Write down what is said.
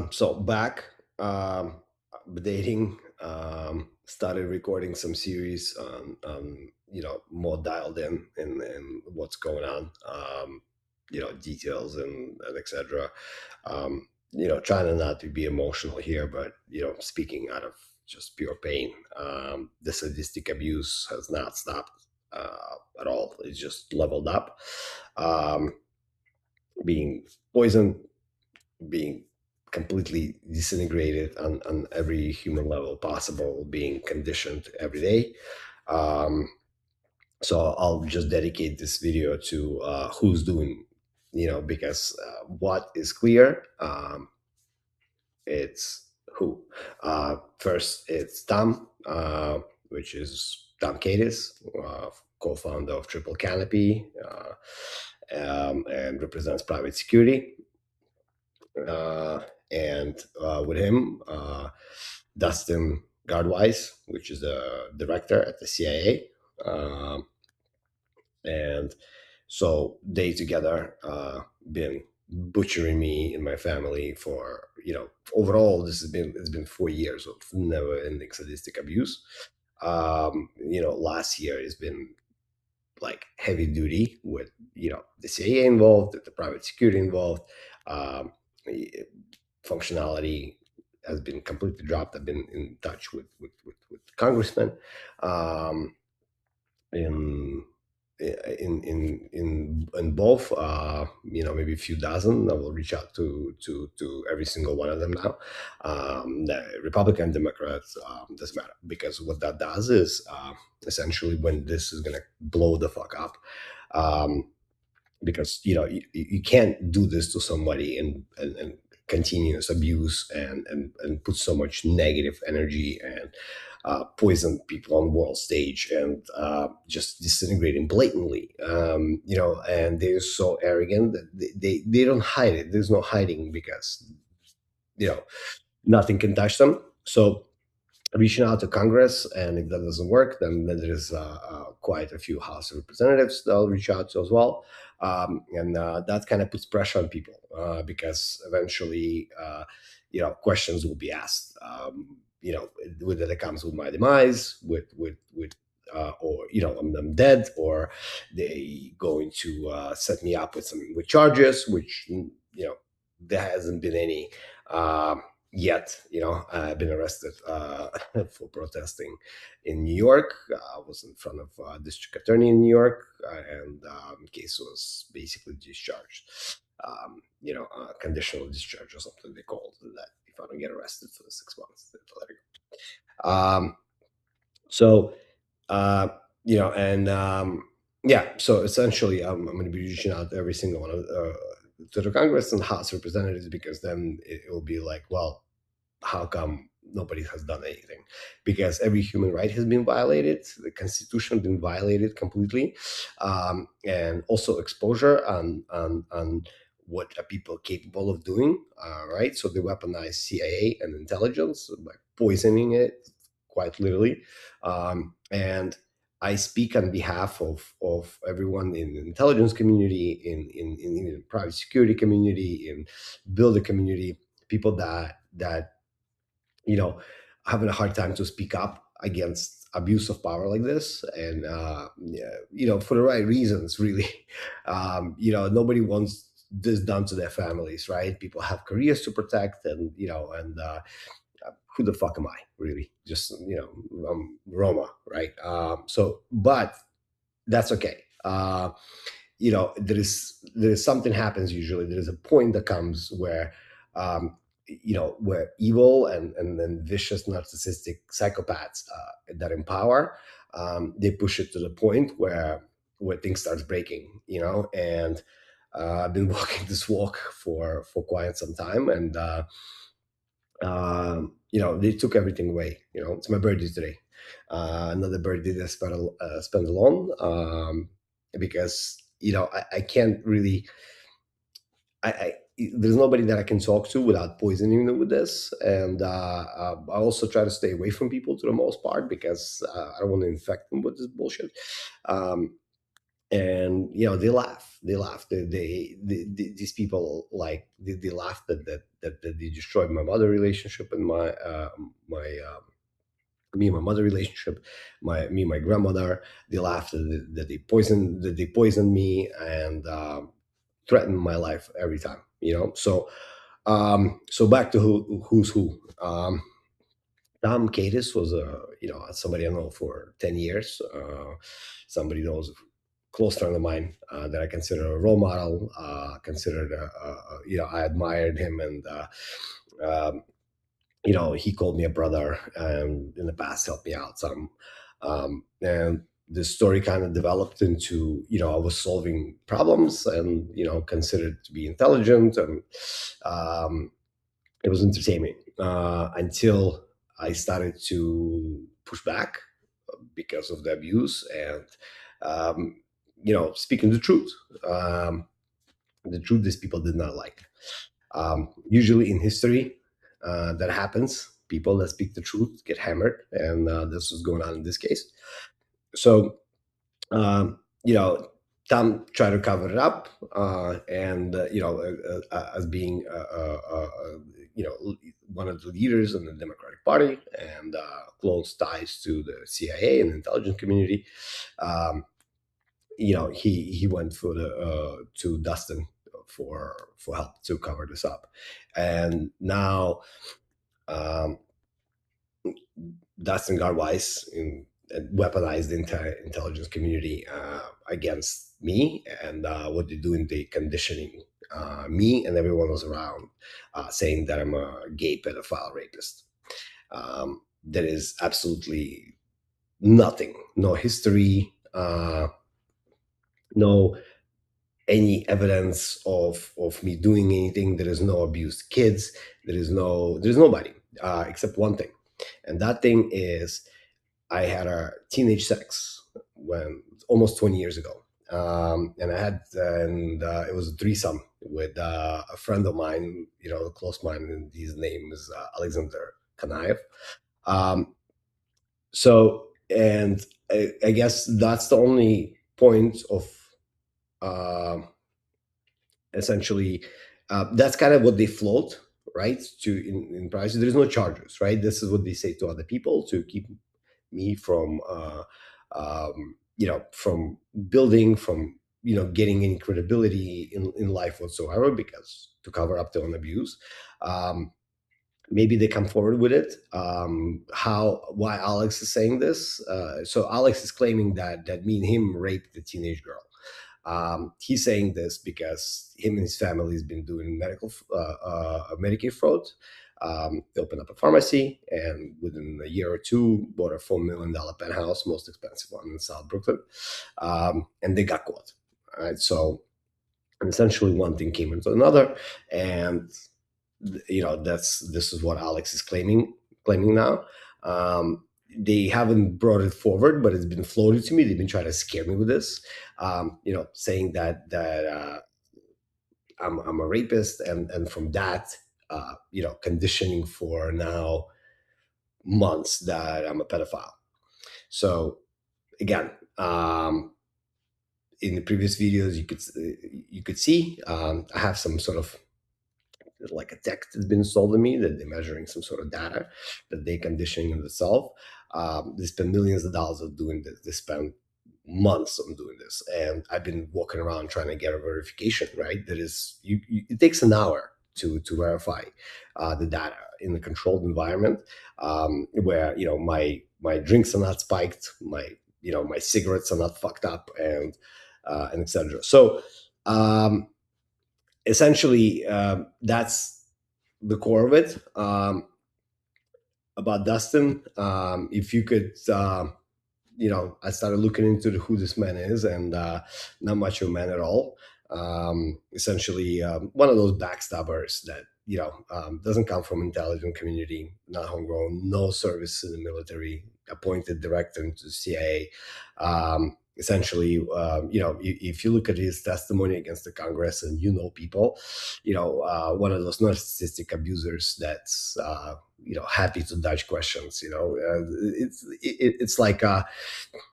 So back, dating, started recording some series more dialed in what's going on, details and etc. Trying not to be emotional here, but speaking out of just pure pain. The sadistic abuse has not stopped at all. It's just leveled up. Um, Being poisoned, being completely disintegrated on every human level possible, being conditioned every day. Um, so I'll just dedicate this video to who's doing, because what is clear, it's who. First, it's Tom, which is Tom Kadis, co-founder of Triple Canopy, and represents private security. And with him, Dustin Gard-Weiss, which is the director at the CIA. And so they together been butchering me and my family for, overall, it's been 4 years of never ending sadistic abuse. Last year has been like heavy duty with, the CIA involved, the private security involved. Um, Functionality has been completely dropped. I've been in touch with congressmen in in both, maybe a few dozen. I will reach out to every single one of them now. The Republican, Democrats, doesn't matter, because what that does is, essentially, when this is gonna blow the fuck up, because you can't do this to somebody and continuous abuse and put so much negative energy and poison people on world stage and just disintegrating blatantly. And they're so arrogant that they don't hide it. There's no hiding, because you know nothing can touch them. So reaching out to Congress, and if that doesn't work, then there's quite a few House of Representatives that I'll reach out to as well. And that kind of puts pressure on people, because eventually, questions will be asked. Whether that comes with my demise, or I'm dead, or they going to set me up with charges, which there hasn't been any. Yet, I've been arrested for protesting in New York. I was in front of district attorney in New York, and case was basically discharged. Conditional discharge or something they called that. If I don't get arrested for the 6 months, they'll let it go. So, and yeah. So essentially, I'm going to be reaching out to every single one of to the Congress and House Representatives, because then it will be like, well, how come nobody has done anything? Because every human right has been violated, the Constitution has been violated completely, and also exposure on what are people capable of doing. Right, so they weaponize CIA and intelligence by poisoning it, quite literally, and I speak on behalf of everyone in the intelligence community, in the private security community, in builder community, people that having a hard time to speak up against abuse of power like this, and for the right reasons, really. Nobody wants this done to their families, right? People have careers to protect, and who the fuck am I, really? Just Roma, right? But that's okay. There is something happens. Usually there is a point that comes where where evil and then vicious narcissistic psychopaths that empower, they push it to the point where things starts breaking, and I've been walking this walk for quite some time, and they took everything away. It's my birthday today. Another birthday that I spent alone, because I can't really. I there's nobody that I can talk to without poisoning them with this, and I also try to stay away from people to the most part, because I don't want to infect them with this bullshit. Um, and they laugh these people, like they laughed that they destroyed my mother relationship and my me and my mother relationship, my grandmother. They laughed that they poisoned me, and threatened my life every time. So back to who's who. Tom Cadis was somebody I know for 10 years. Somebody knows, close friend of mine, that I consider a role model. Considered I admired him, and um, he called me a brother, and in the past helped me out some. And the story kind of developed into, I was solving problems, and considered to be intelligent, and um, it was entertaining, until I started to push back because of the abuse, and um, speaking um, the truth these people did not like. Usually in history, that happens. People that speak the truth get hammered, and this was going on in this case. So, um, you know, Tom tried to cover it up, and as being one of the leaders in the Democratic Party, and close ties to the CIA and intelligence community. Um, he went for the to Dustin for help to cover this up, and now um, Dustin Gard-Weiss weaponized the entire intelligence community against me, and what they do in the conditioning me and everyone else around, saying that I'm a gay pedophile rapist. There is absolutely nothing, no history, no any evidence of me doing anything. There is no abused kids. There's nobody, except one thing, and that thing is I had a teenage sex when almost 20 years ago. And it was a threesome with a friend of mine, a close mine, and his name is Alexander Kanaev. Um, and I guess that's the only point of, uh, essentially, that's kind of what they float, right? In privacy, there's no charges, right? This is what they say to other people to keep me from from building, from getting any credibility in life whatsoever, because to cover up their own abuse. Maybe they come forward with it. How Why Alex is saying this? So Alex is claiming that me and him raped the teenage girl. He's saying this because him and his family has been doing Medicaid fraud. They opened up a pharmacy, and within a year or two, bought a $4 million penthouse, most expensive one in South Brooklyn, and they got caught. All right, so essentially one thing came into another, and this is what Alex is claiming now. They haven't brought it forward, but it's been floated to me. They've been trying to scare me with this, saying that I'm a rapist, and from that, conditioning for now months that I'm a pedophile. So again, in the previous videos, you could see, I have some sort of like a text that's been sold to me, that they're measuring some sort of data that they conditioning in itself. They spend millions of dollars of doing this. They spend months on doing this, and I've been walking around trying to get a verification. Right, that is, it takes an hour to verify the data in a controlled environment, where my drinks are not spiked, my cigarettes are not fucked up, and etc. So. Essentially, that's the core of it. About Dustin, if you could, I started looking into who this man is, and not much of a man at all. Essentially, one of those backstabbers that doesn't come from intelligent community, not homegrown, no service in the military, appointed director into the CIA. Essentially, if you look at his testimony against the Congress, and people, one of those narcissistic abusers that's happy to dodge questions. It's like